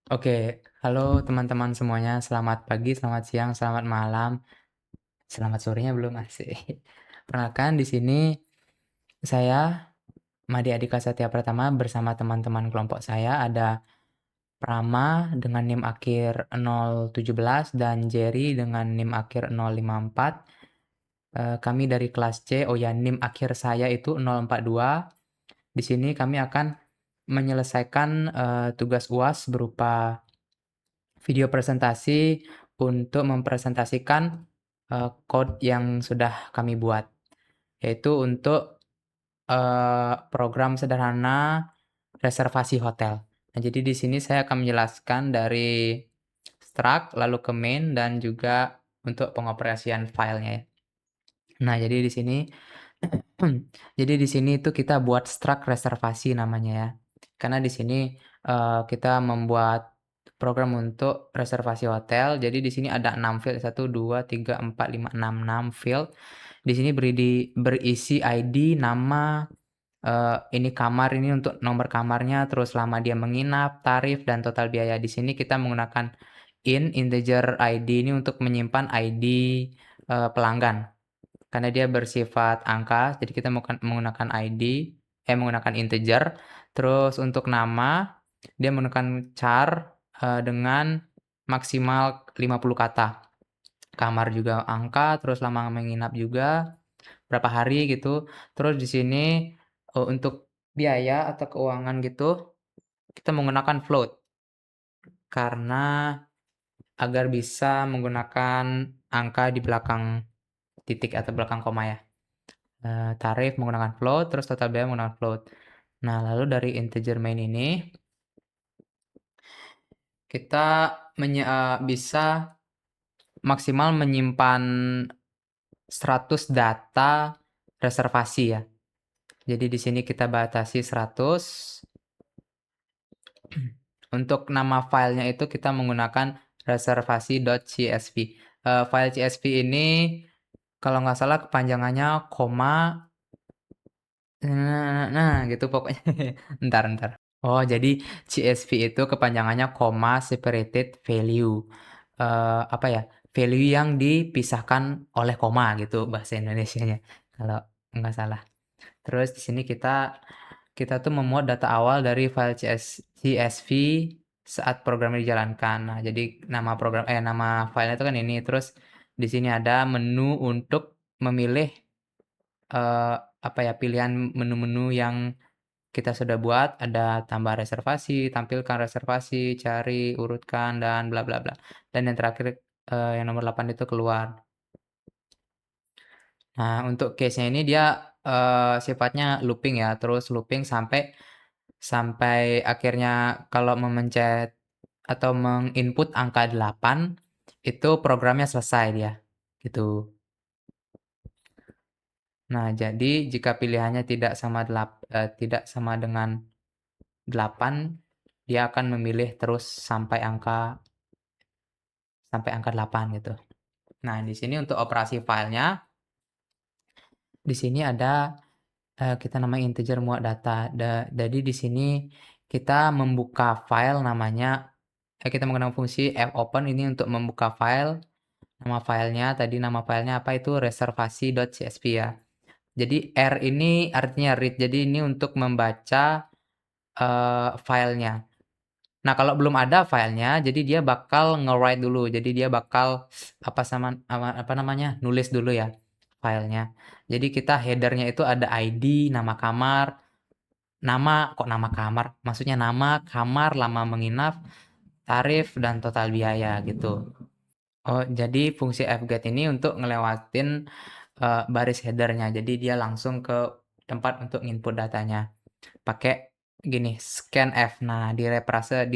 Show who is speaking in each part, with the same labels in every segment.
Speaker 1: Oke, halo teman-teman semuanya. Selamat pagi, selamat siang, selamat malam, selamat sorenya belum asik. Perkenalkan di sini saya Made Adika Satya Pratama bersama teman-teman kelompok saya ada Prama dengan NIM akhir 017 dan Jerry dengan NIM akhir 054. Kami dari kelas C. Oh ya, NIM akhir saya itu 042. Di sini kami akan menyelesaikan tugas UAS berupa video presentasi untuk mempresentasikan code yang sudah kami buat, yaitu untuk program sederhana reservasi hotel. Nah, jadi di sini saya akan menjelaskan dari struct, lalu ke main, dan juga untuk pengoperasian filenya ya. Nah, jadi di sini itu kita buat struct reservasi namanya ya. Karena di sini kita membuat program untuk reservasi hotel. Jadi di sini ada 6 field, 1 2 3 4 5 6 field. Di sini berisi ID, nama, ini kamar ini untuk nomor kamarnya, terus lama dia menginap, tarif dan total biaya. Di sini kita menggunakan integer ID ini untuk menyimpan ID pelanggan. Karena dia bersifat angka, jadi kita menggunakan menggunakan integer. Terus untuk nama, dia menggunakan char dengan maksimal 50 kata. Kamar juga angka, terus lama menginap juga, berapa hari gitu. Terus di sini untuk biaya atau keuangan gitu, kita menggunakan float. Karena agar bisa menggunakan angka di belakang titik atau belakang koma ya. Tarif menggunakan float, terus total biaya menggunakan float. Nah, lalu dari integer main ini kita bisa maksimal menyimpan 100 data reservasi ya. Jadi di sini kita batasi 100. Untuk nama filenya itu kita menggunakan reservasi.csv. File CSV ini kalau nggak salah kepanjangannya koma, nah gitu pokoknya. Ntar. Oh, jadi CSV itu kepanjangannya comma separated value. Apa ya? Value yang dipisahkan oleh koma gitu bahasa Indonesianya kalau nggak salah. Terus di sini kita tuh memuat data awal dari file CSV saat program dijalankan. Nah, jadi nama filenya itu kan ini. Terus di sini ada menu untuk memilih apa ya? Pilihan menu-menu yang kita sudah buat. Ada tambah reservasi, tampilkan reservasi, cari, urutkan, dan bla bla bla. Dan yang terakhir yang nomor 8 itu keluar. Nah, untuk case-nya ini dia sifatnya looping ya, terus looping sampai akhirnya kalau memencet atau menginput angka 8 itu programnya selesai dia, gitu. Nah, jadi jika pilihannya tidak sama dengan 8, dia akan memilih terus sampai angka 8 gitu. Nah, di sini untuk operasi filenya, di sini ada kita namanya integer muat data. Jadi di sini kita membuka file namanya, kita menggunakan fungsi fopen ini untuk membuka file. Nama filenya apa itu reservasi.csv ya. Jadi R ini artinya read. Jadi ini untuk membaca filenya. Nah, kalau belum ada filenya, jadi dia bakal nge-write dulu. Jadi dia bakal apa namanya? Nulis dulu ya filenya. Jadi kita headernya itu ada ID, nama kamar, nama kamar, maksudnya nama, kamar, lama menginap, tarif, dan total biaya gitu. Oh, jadi fungsi fget ini untuk ngelewatin baris headernya. Jadi dia langsung ke tempat untuk input datanya. Pakai gini, scanf. Nah, di reprase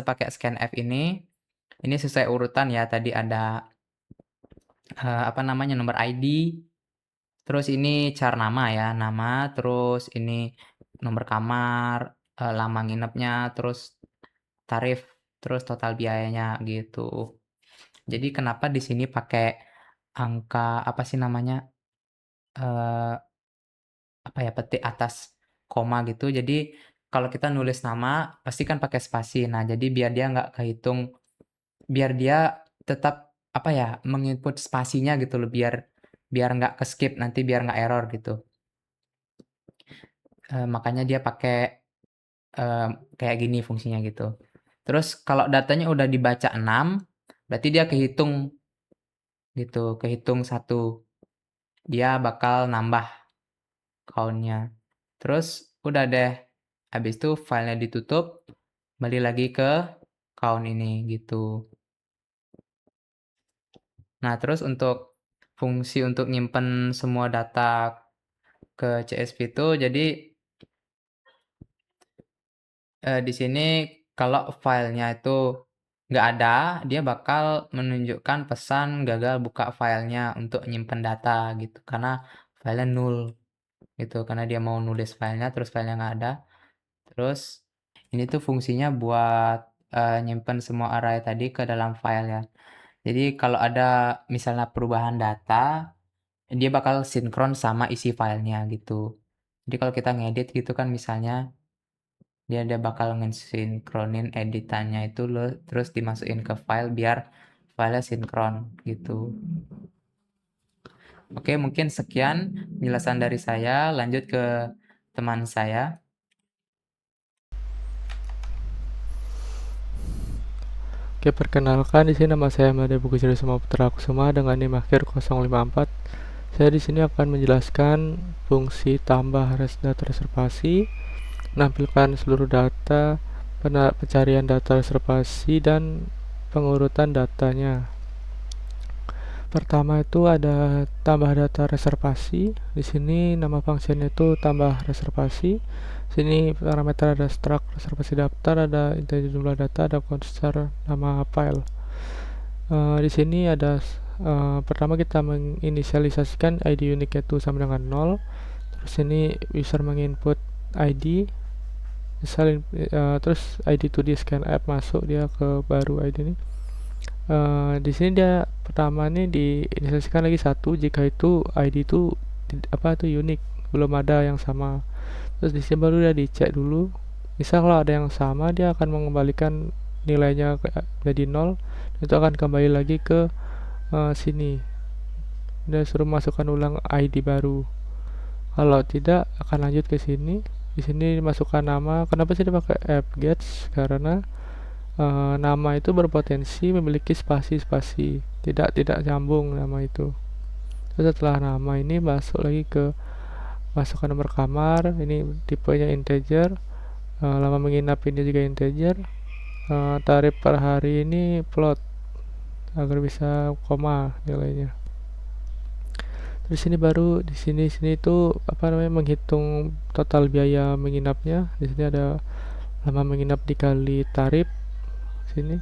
Speaker 1: pakai scanf ini sesuai urutan ya. Tadi ada apa namanya nomor ID, terus ini char nama ya, nama, terus ini nomor kamar, lama nginepnya, terus tarif, terus total biayanya gitu. Jadi kenapa di sini pakai angka apa sih namanya? Apa ya, petik atas koma gitu. Jadi kalau kita nulis nama pasti kan pakai spasi. Nah, jadi biar dia nggak kehitung, biar dia tetap apa ya, menginput spasinya gitu loh, biar biar nggak ke-skip nanti, biar nggak error gitu. Makanya dia pakai kayak gini fungsinya gitu. Terus kalau datanya udah dibaca 6, berarti dia kehitung gitu, kehitung 1. Dia bakal nambah count-nya. Terus udah deh, habis itu filenya ditutup, balik lagi ke count ini gitu. Nah, terus untuk fungsi untuk nyimpen semua data ke CSV itu, jadi di sini kalau filenya itu nggak ada, dia bakal menunjukkan pesan gagal buka filenya untuk nyimpen data gitu, karena filenya null gitu, karena dia mau nulis filenya terus filenya nggak ada. Terus ini tuh fungsinya buat nyimpen semua array tadi ke dalam file ya. Jadi kalau ada misalnya perubahan data, dia bakal sinkron sama isi filenya gitu. Jadi kalau kita ngedit gitu kan misalnya, dia bakal ngesinkronin editannya itu lo terus dimasukin ke file biar filenya sinkron gitu. Oke, mungkin sekian penjelasan dari saya. Lanjut ke teman saya.
Speaker 2: Oke, perkenalkan di sini nama saya Made Buku Cerdas Putra Kusuma dengan NIM akhir 054. Saya di sini akan menjelaskan fungsi tambah data reservasi, menampilkan seluruh data, pencarian data reservasi dan pengurutan datanya. Pertama itu ada tambah data reservasi. Di sini nama fungsinya itu tambah reservasi. Sini parameter ada struct reservasi daftar, ada integer jumlah data, ada constructor nama file. Di sini ada pertama kita menginisialisasikan ID unik itu sama dengan 0. Terus ini user menginput ID, misal terus ID to di scan app masuk dia ke baru ID ini. Di sini dia pertama nih diinisialisasikan lagi 1 jika itu ID itu unik, belum ada yang sama. Terus di sini baru dia dicek dulu. Misal kalau ada yang sama, dia akan mengembalikan nilainya jadi 0. Itu akan kembali lagi ke sini. Dia suruh masukkan ulang ID baru. Kalau tidak akan lanjut ke sini. Di sini masukkan nama. Kenapa sih dipakai app gets? Karena nama itu berpotensi memiliki spasi-spasi, tidak nyambung nama itu. Terus setelah nama ini masuk lagi ke masukkan nomor kamar, ini tipenya integer, lama menginap ini juga integer, tarif per hari ini float agar bisa koma nilainya. Terus ini baru di sini itu menghitung total biaya menginapnya. Di sini ada lama menginap dikali tarif sini.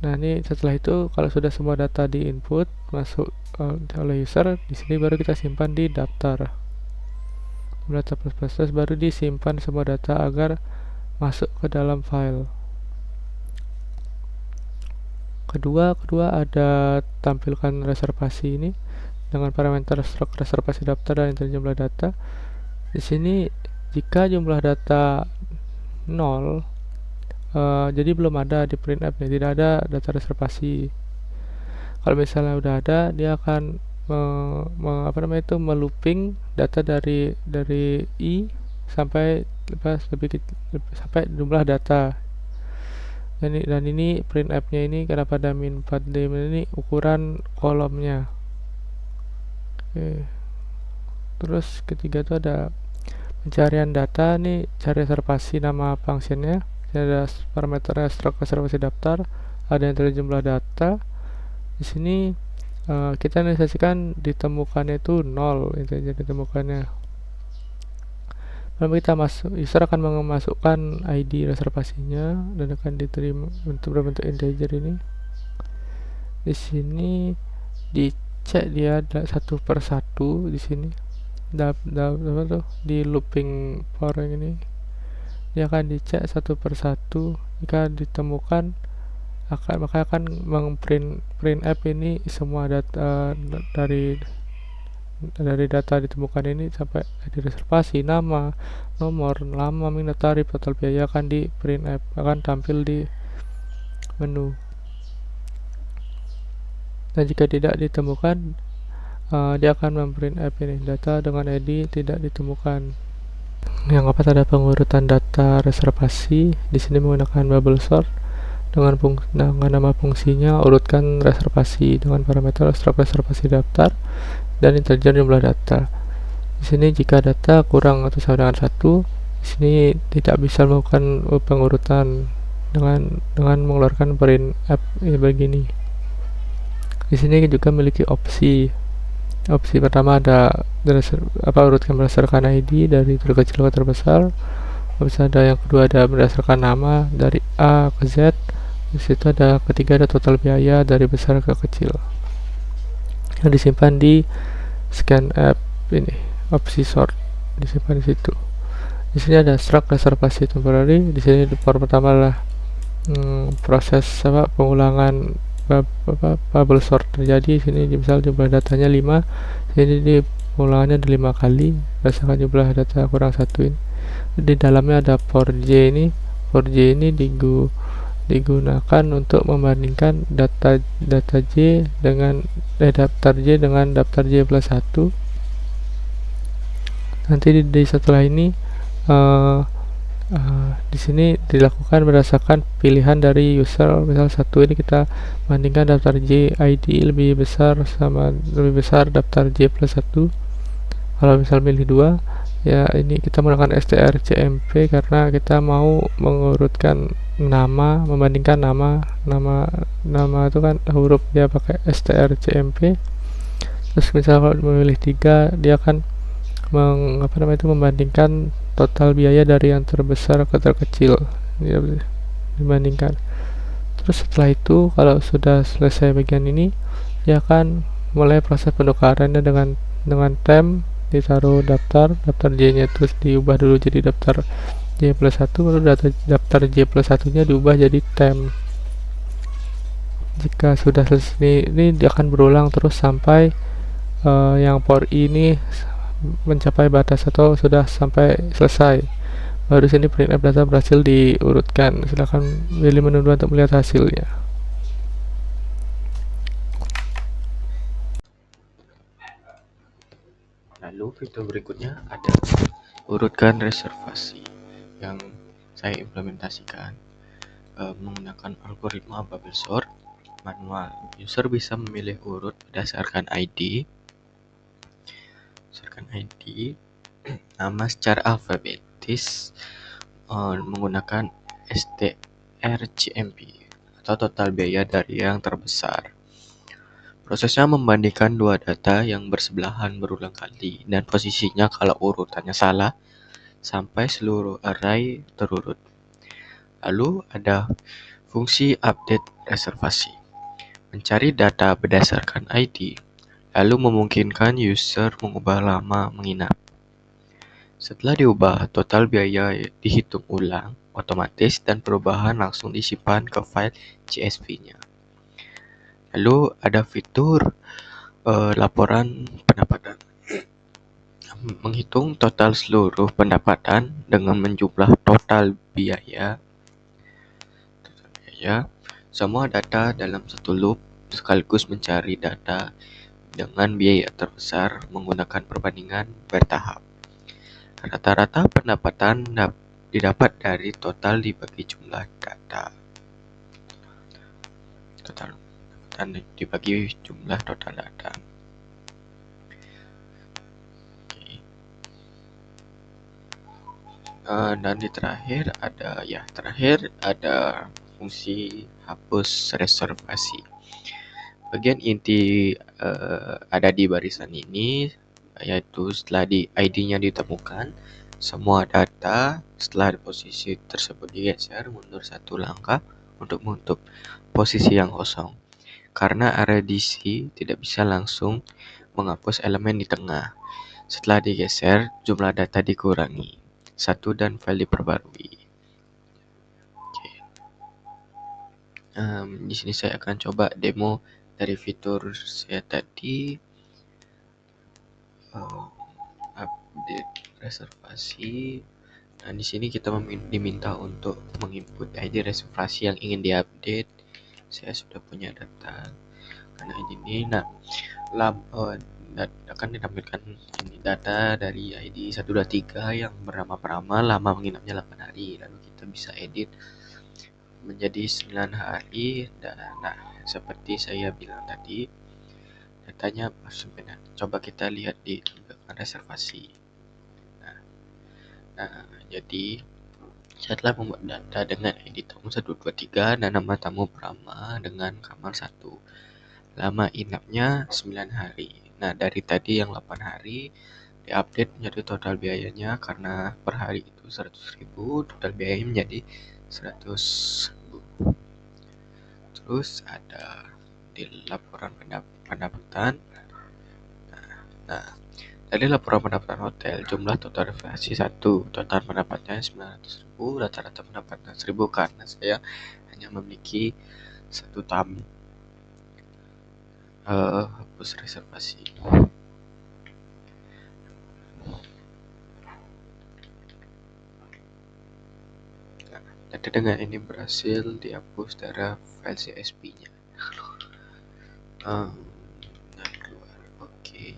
Speaker 2: Nah, ini setelah itu kalau sudah semua data di input masuk oleh user, di sini baru kita simpan di daftar. Data plus baru disimpan semua data agar masuk ke dalam file. Kedua ada tampilkan reservasi ini dengan parameter struct reservasi daftar dan integer jumlah data. Di sini jika jumlah data 0, jadi belum ada di printf nih, tidak ada data reservasi. Kalau misalnya udah ada, dia akan melooping data dari i sampai sampai jumlah data. Dan ini printf-nya ini kenapa ada min 4d ini ukuran kolomnya. Oke. Terus ketiga itu ada pencarian data nih, cari reservasi nama functionnya. Ini ada parameternya struct reservasi daftar, ada yang terjadi jumlah data. Di sini kita inisialisasikan ditemukannya itu 0, itu jadi ditemukannya. Lalu kita user akan memasukkan ID reservasinya dan akan diterima berbentuk integer ini. Di sini dicek dia satu per satu di sini. Di looping for yang ini dia akan dicek satu per satu. Jika ditemukan maka akan print app ini semua data dari dari data ditemukan ini sampai ID reservasi, nama, nomor, lama, minat tarif, total biaya akan di print app, akan tampil di menu. Dan jika tidak ditemukan, dia akan memprint app ini, data dengan ID tidak ditemukan. Yang keempat ada pengurutan data reservasi. Di sini menggunakan bubble sort dengan nama fungsinya, urutkan reservasi dengan parameter strak reservasi daftar dan integer jumlah data. Di sini jika data kurang atau sama dengan 1, di sini tidak bisa melakukan pengurutan dengan mengeluarkan print app begini. Di sini juga memiliki opsi. Opsi pertama ada urutkan berdasarkan ID dari terkecil ke terbesar. Opsi ada yang kedua ada berdasarkan nama dari A ke Z. Di situ ada ketiga ada total biaya dari besar ke kecil. Yang disimpan di scan app ini, opsi sort disimpan di situ. Di sini ada struct reservasi temporary. Di sini pertama adalah proses pengulangan bubble sort terjadi. Di sini misal jumlah datanya 5, jadi di pengulangannya ada 5 kali berdasarkan jumlah data kurang 1 ini. Di dalamnya ada for j ini. For j ini digunakan untuk membandingkan daftar J dengan daftar J plus 1. Nanti di setelah ini di sini dilakukan berdasarkan pilihan dari user. Misal 1 ini kita bandingkan daftar J ID lebih besar daftar J plus 1. Kalau misal milih 2, ya ini kita menggunakan strcmp karena kita mau mengurutkan nama, membandingkan nama itu kan huruf, dia pakai strcmp. Terus misal kalau memilih 3, dia akan membandingkan total biaya dari yang terbesar ke terkecil, ya, dibandingkan. Terus setelah itu kalau sudah selesai bagian ini, dia akan mulai proses penukarannya dengan temp. Ditaruh daftar J nya terus diubah dulu jadi daftar J plus 1, baru daftar J plus 1 nya diubah jadi temp. Jika sudah selesai ini dia akan berulang terus sampai yang for ini mencapai batas atau sudah sampai selesai. Baru sini print app data berhasil diurutkan. Silakan pilih menu 2 untuk melihat hasilnya.
Speaker 3: Lalu fitur berikutnya ada urutkan reservasi yang saya implementasikan menggunakan algoritma bubble sort manual. User bisa memilih urut berdasarkan ID nama secara alfabetis menggunakan strcmp atau total biaya dari yang terbesar. Prosesnya membandingkan dua data yang bersebelahan berulang kali dan posisinya kalau urutannya salah sampai seluruh array terurut. Lalu ada fungsi update reservasi. Mencari data berdasarkan ID, lalu memungkinkan user mengubah lama menginap. Setelah diubah, total biaya dihitung ulang otomatis dan perubahan langsung disimpan ke file CSV-nya. Lalu ada fitur laporan pendapatan. Menghitung total seluruh pendapatan dengan menjumlah total biaya. Semua data dalam satu loop sekaligus mencari data dengan biaya terbesar menggunakan perbandingan bertahap. Rata-rata pendapatan didapat dari total dibagi jumlah data. Dibagi jumlah total data. Dan di terakhir ada fungsi hapus reservasi. Bagian inti ada di barisan ini, yaitu setelah ID-nya ditemukan, semua data setelah posisi tersebut digeser mundur satu langkah untuk menutup posisi yang kosong. Karena area DC tidak bisa langsung menghapus elemen di tengah. Setelah digeser, jumlah data dikurangi 1 dan file diperbarui. Di sini saya akan coba demo dari fitur saya tadi. update reservasi. Nah, di sini kita diminta untuk menginput ID reservasi yang ingin diupdate. Saya sudah punya data karena ini. Nah, akan ditampilkan ini data dari ID 123 yang bernama Prama, lama menginapnya 8 hari. Lalu kita bisa edit menjadi 9 hari. Dan nah, seperti saya bilang tadi, datanya benar. Coba kita lihat di reservasi. Nah, jadi saya telah membuat data dengan ID tamu 123 dan nama tamu Prama dengan kamar 1. Lama inapnya 9 hari. Nah, dari tadi yang 8 hari diupdate menjadi total biayanya karena per hari itu 100.000, total biayanya menjadi 100.000. Terus ada di laporan pendapatan. Nah, dari laporan pendapatan hotel, jumlah total reservasi 1, total pendapatnya 900.000, rata-rata pendapatnya 1.000 karena saya hanya memiliki 1 tamu. Hapus reservasi. Nah, data dengan ini berhasil dihapus dari file CSV-nya. Nah, keluar. Oke.